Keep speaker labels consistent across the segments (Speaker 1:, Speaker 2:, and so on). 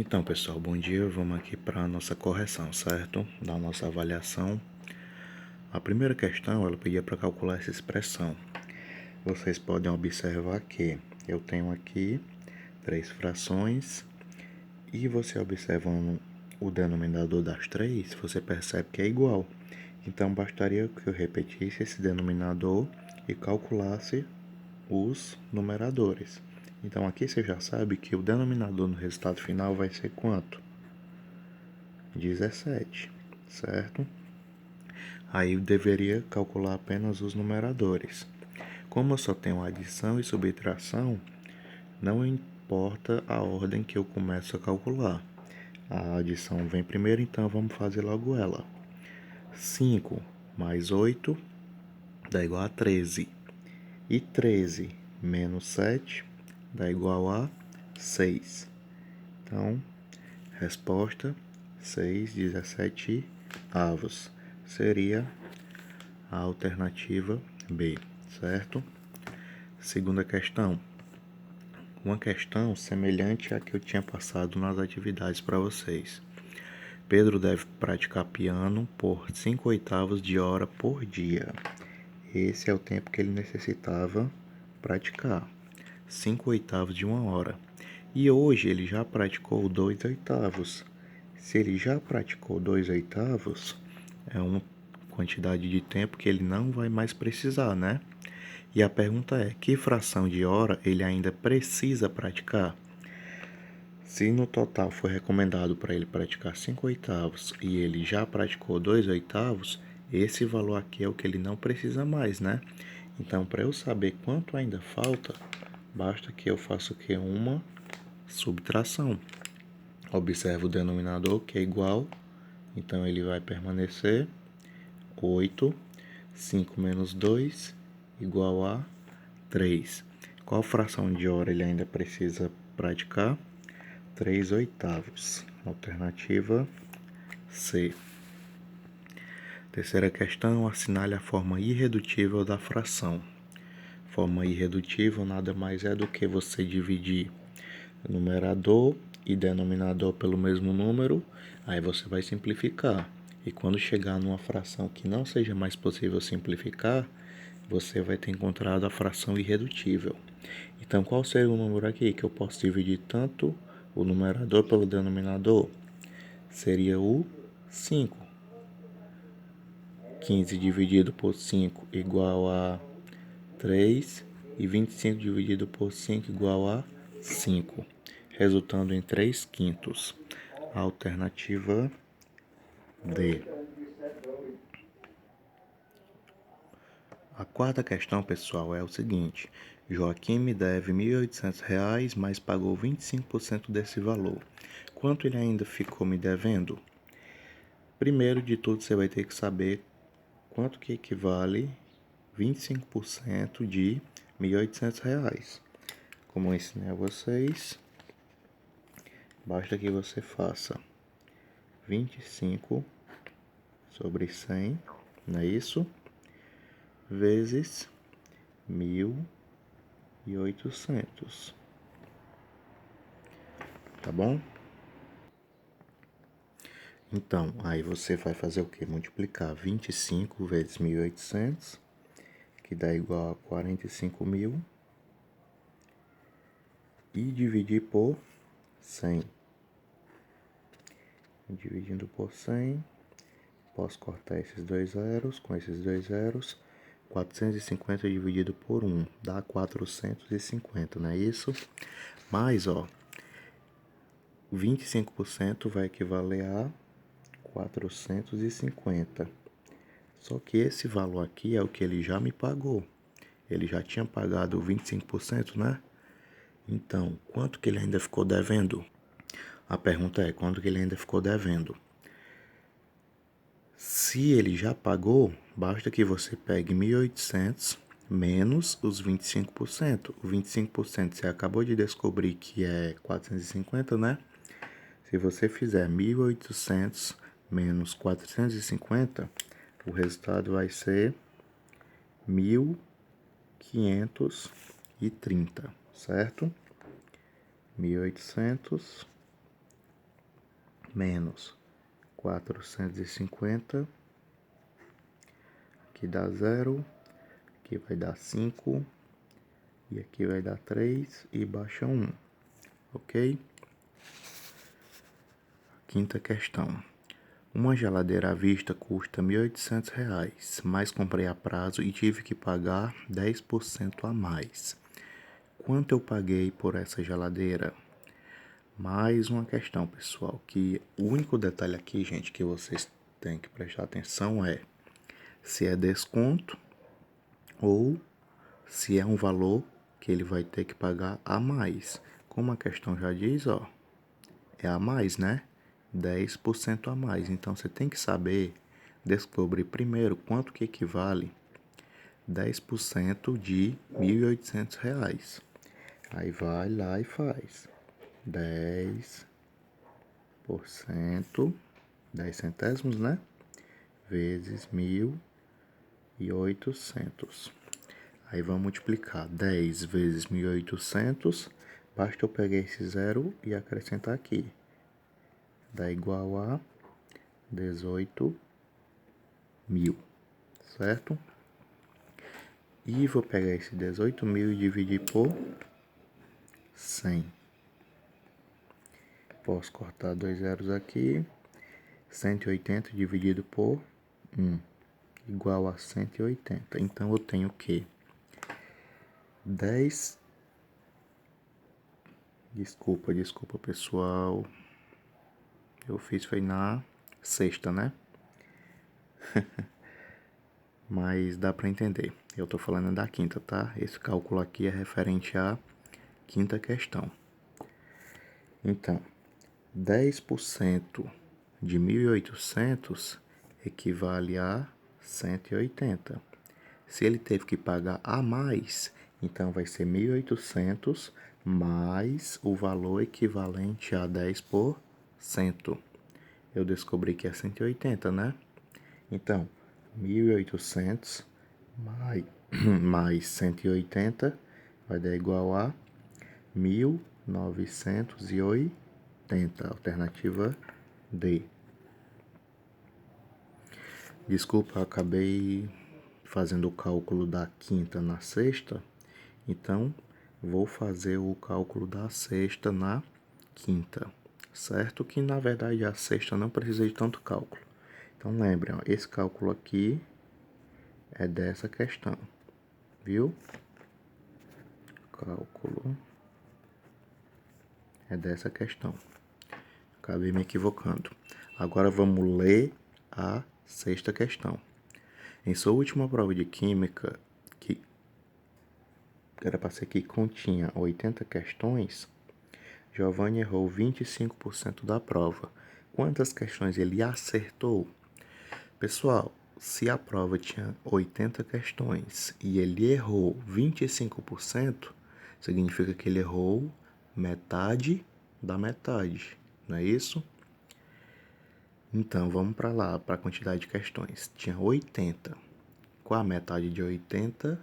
Speaker 1: Então, pessoal, bom dia. Vamos aqui para a nossa correção, certo? Da nossa avaliação. A primeira questão, ela pedia para calcular essa expressão. Vocês podem observar que eu tenho aqui 3 frações e você observando o denominador das 3, você percebe que é igual. Então, bastaria que eu repetisse esse denominador e calculasse os numeradores. Então, aqui você já sabe que o denominador no resultado final vai ser quanto? 17, certo? Aí eu deveria calcular apenas os numeradores. Como eu só tenho adição e subtração, não importa a ordem que eu começo a calcular. A adição vem primeiro, então vamos fazer logo ela. 5 mais 8 dá igual a 13. E 13 menos 7 dá igual a 6. Então, resposta 6/17 seria a alternativa B, certo? Segunda questão. Uma questão semelhante à que eu tinha passado nas atividades para vocês. Pedro deve praticar piano por 5/8 de hora por dia. Esse é o tempo que ele necessitava praticar. 5/8 de uma hora. E hoje ele já praticou 2/8. Se ele já praticou 2/8, é uma quantidade de tempo que ele não vai mais precisar, né? E a pergunta é, que fração de hora ele ainda precisa praticar? Se no total foi recomendado para ele praticar 5/8 e ele já praticou 2/8, esse valor aqui é o que ele não precisa mais, né? Então, para eu saber quanto ainda falta, basta que eu faça o que? Uma subtração. Observo o denominador, que é igual, então ele vai permanecer 8, 5 menos 2, igual a 3. Qual fração de hora ele ainda precisa praticar? 3/8. Alternativa C. Terceira questão, assinale a forma irredutível da fração. Forma irredutível nada mais é do que você dividir numerador e denominador pelo mesmo número, aí você vai simplificar. E quando chegar numa fração que não seja mais possível simplificar, você vai ter encontrado a fração irredutível. Então, qual seria o número aqui que eu posso dividir tanto o numerador pelo denominador? Seria o 5. 15 dividido por 5 igual a 3 e 25 dividido por 5 igual a 5, resultando em 3/5. Alternativa D. A quarta questão, pessoal, é o seguinte. Joaquim me deve R$ 1.800, mas pagou 25% desse valor. Quanto ele ainda ficou me devendo? Primeiro de tudo, você vai ter que saber quanto que equivale 25% de R$ 1.800. Como eu ensinei a vocês, basta que você faça 25 sobre 100, não é isso? Vezes 1.800, tá bom? Então, aí você vai fazer o que? Multiplicar 25 vezes 1.800, que dá igual a 45.000, e dividir por 100. Dividindo por 100, posso cortar esses dois zeros com esses dois zeros. 450 dividido por 1 dá 450, não é isso? Mas, ó, 25% vai equivaler a 450. Só que esse valor aqui é o que ele já me pagou. Ele já tinha pagado 25%, né? Então, quanto que ele ainda ficou devendo? A pergunta é, quanto que ele ainda ficou devendo? Se ele já pagou, basta que você pegue 1.800 menos os 25%. O 25% você acabou de descobrir que é 450, né? Se você fizer 1.800 menos 450, o resultado vai ser 1.530, certo? 1.800 menos 450, aqui dá 0, aqui vai dar 5, e aqui vai dar 3 e baixa 1, ok? Quinta questão. Uma geladeira à vista custa R$ 1.800, mas comprei a prazo e tive que pagar 10% a mais. Quanto eu paguei por essa geladeira? Mais uma questão, pessoal, que o único detalhe aqui, gente, que vocês têm que prestar atenção é se é desconto ou se é um valor que ele vai ter que pagar a mais. Como a questão já diz, ó, é a mais, né? 10% a mais. Então, você tem que saber descobrir primeiro quanto que equivale 10% de R$ 1.800. Aí vai lá e faz 10%, 10 centésimos, né? Vezes 1.800. Aí vamos multiplicar 10 vezes 1.800. Basta eu pegar esse zero e acrescentar aqui. Dá igual a 18.000, certo? E vou pegar esse 18.000 e dividir por 100. Posso cortar 2 zeros aqui. 180 dividido por 1, igual a 180. Então, eu tenho que 10... Desculpa, pessoal. Eu fiz foi na sexta, né? Mas dá para entender. Eu tô falando da quinta, tá? Esse cálculo aqui é referente à quinta questão. Então, 10% de 1.800 equivale a 180. Se ele teve que pagar a mais, então vai ser 1.800 mais o valor equivalente a 10%. Eu descobri que é 180, né? Então, 1.800 mais 180 vai dar igual a 1.980, alternativa D. Desculpa, eu acabei fazendo o cálculo da quinta na sexta, então vou fazer o cálculo da sexta na quinta, certo? Que na verdade a sexta não precisa de tanto cálculo. Então lembrem, ó, esse cálculo aqui é dessa questão, viu? Cálculo é dessa questão. Acabei me equivocando. Agora vamos ler a sexta questão. Em sua última prova de química, que era para ser que continha 80 questões, Giovanni errou 25% da prova. Quantas questões ele acertou? Pessoal, se a prova tinha 80 questões e ele errou 25%, significa que ele errou metade da metade, não é isso? Então, vamos para lá, para a quantidade de questões. Tinha 80. Qual a metade de 80?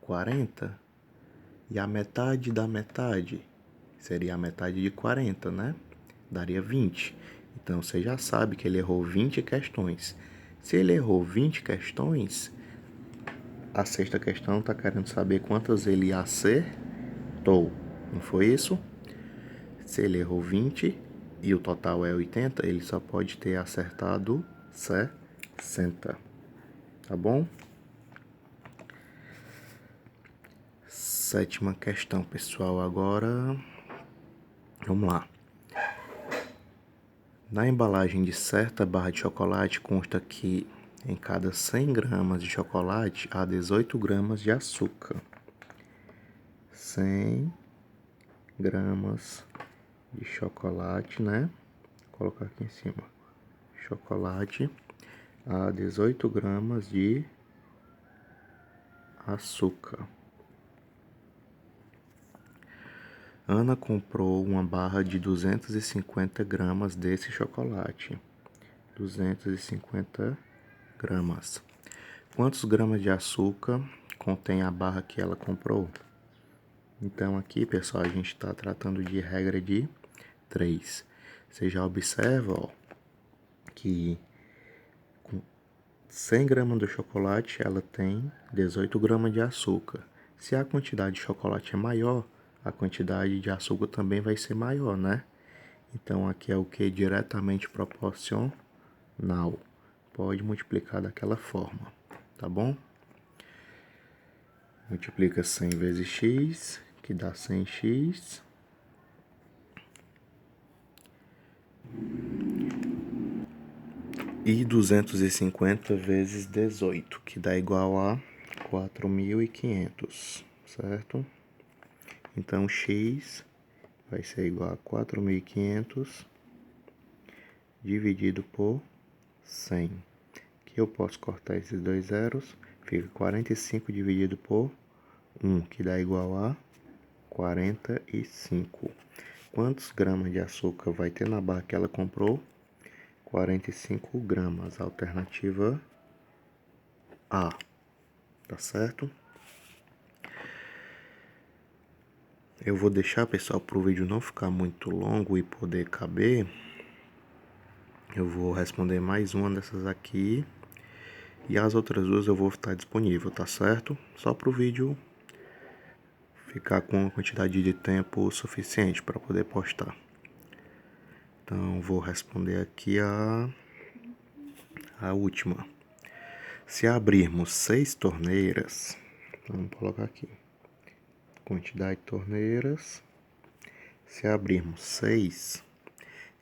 Speaker 1: 40. E a metade da metade? Seria a metade de 40, né? Daria 20. Então, você já sabe que ele errou 20 questões. Se ele errou 20 questões, a sexta questão está querendo saber quantas ele acertou. Não foi isso? Se ele errou 20 e o total é 80, ele só pode ter acertado 60. Tá bom? Sétima questão, pessoal. Agora, vamos lá. Na embalagem de certa barra de chocolate consta que em cada 100 gramas de chocolate há 18 gramas de açúcar. 100 gramas de chocolate, né? Vou colocar aqui em cima. Chocolate há 18 gramas de açúcar. Ana comprou uma barra de 250 gramas desse chocolate. 250 gramas. Quantos gramas de açúcar contém a barra que ela comprou? Então aqui, pessoal, a gente está tratando de regra de 3. Você já observa, ó, que com 100 gramas do chocolate ela tem 18 gramas de açúcar. Se a quantidade de chocolate é maior, a quantidade de açúcar também vai ser maior, né? Então aqui é o que? Diretamente proporcional. Pode multiplicar daquela forma, tá bom? Multiplica 100 vezes x, que dá 100x. E 250 vezes 18, que dá igual a 4.500, certo? Então, x vai ser igual a 4.500 dividido por 100. Que eu posso cortar esses dois zeros, fica 45 dividido por 1, que dá igual a 45. Quantos gramas de açúcar vai ter na barra que ela comprou? 45 gramas. Alternativa A. Tá certo? Eu vou deixar, pessoal, para o vídeo não ficar muito longo e poder caber. Eu vou responder mais uma dessas aqui. E as outras duas eu vou estar disponível, tá certo? Só para o vídeo ficar com uma quantidade de tempo suficiente para poder postar. Então, vou responder aqui a última. Se abrirmos 6 torneiras, vamos colocar aqui, quantidade de torneiras. Se abrirmos 6,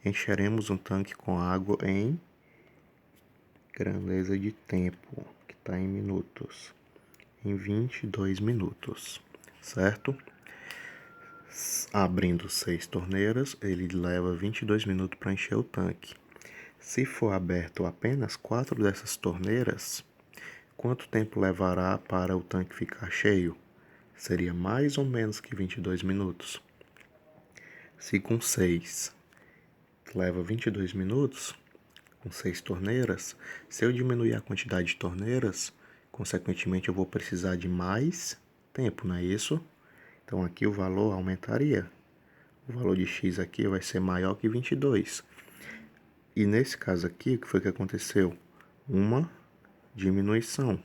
Speaker 1: encheremos um tanque com água em grandeza de tempo, que está em minutos, em 22 minutos, certo? Abrindo 6 torneiras, ele leva 22 minutos para encher o tanque. Se for aberto apenas 4 dessas torneiras, quanto tempo levará para o tanque ficar cheio? Seria mais ou menos que 22 minutos. Se com 6 leva 22 minutos, com 6 torneiras, se eu diminuir a quantidade de torneiras, consequentemente eu vou precisar de mais tempo, não é isso? Então aqui o valor aumentaria. O valor de x aqui vai ser maior que 22. E nesse caso aqui, o que foi que aconteceu? Uma diminuição.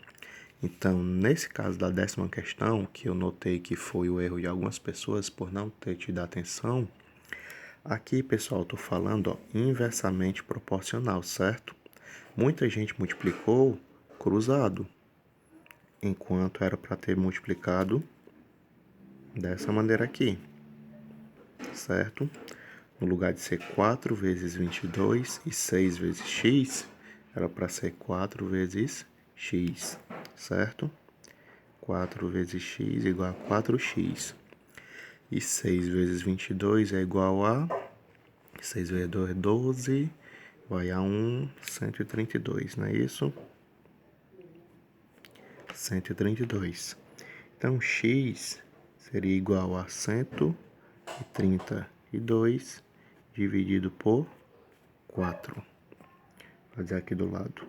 Speaker 1: Então, nesse caso da 10ª questão, que eu notei que foi o erro de algumas pessoas por não ter tido atenção, aqui, pessoal, estou falando, ó, inversamente proporcional, certo? Muita gente multiplicou cruzado, enquanto era para ter multiplicado dessa maneira aqui, certo? No lugar de ser 4 vezes 22 e 6 vezes x, era para ser 4 vezes x, certo? 4 vezes x igual a 4x. E 6 vezes 22 é igual a 6 vezes 2 é 12, vai a 132, não é isso? 132. Então, x seria igual a 132 dividido por 4. Vou fazer aqui do lado.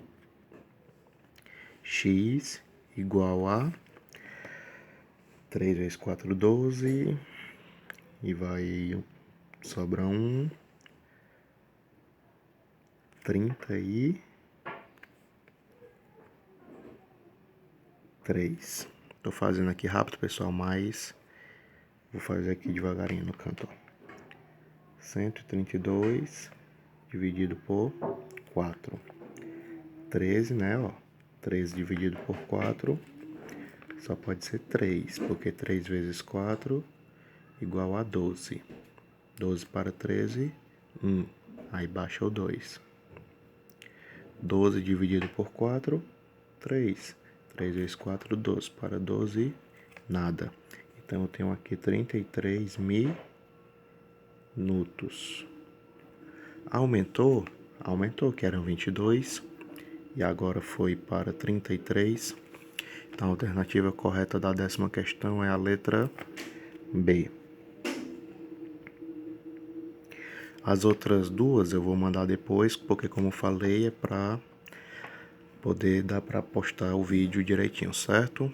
Speaker 1: X igual a 3 vezes 4, 12. E vai sobrar 33. Tô fazendo aqui rápido, pessoal, mas vou fazer aqui devagarinho no canto, ó. 132 dividido por 4. 13, né, ó. 13 dividido por 4 só pode ser 3, porque 3 vezes 4 igual a 12. 12 para 13, 1. Aí baixa o 2. 12 dividido por 4, 3. 3 vezes 4, 12. Para 12, nada. Então, eu tenho aqui 33 minutos. Aumentou, que eram 22. E agora foi para 33. Então, a alternativa correta da 10ª questão é a letra B. As outras duas eu vou mandar depois, porque como falei, é para poder dar para postar o vídeo direitinho, certo?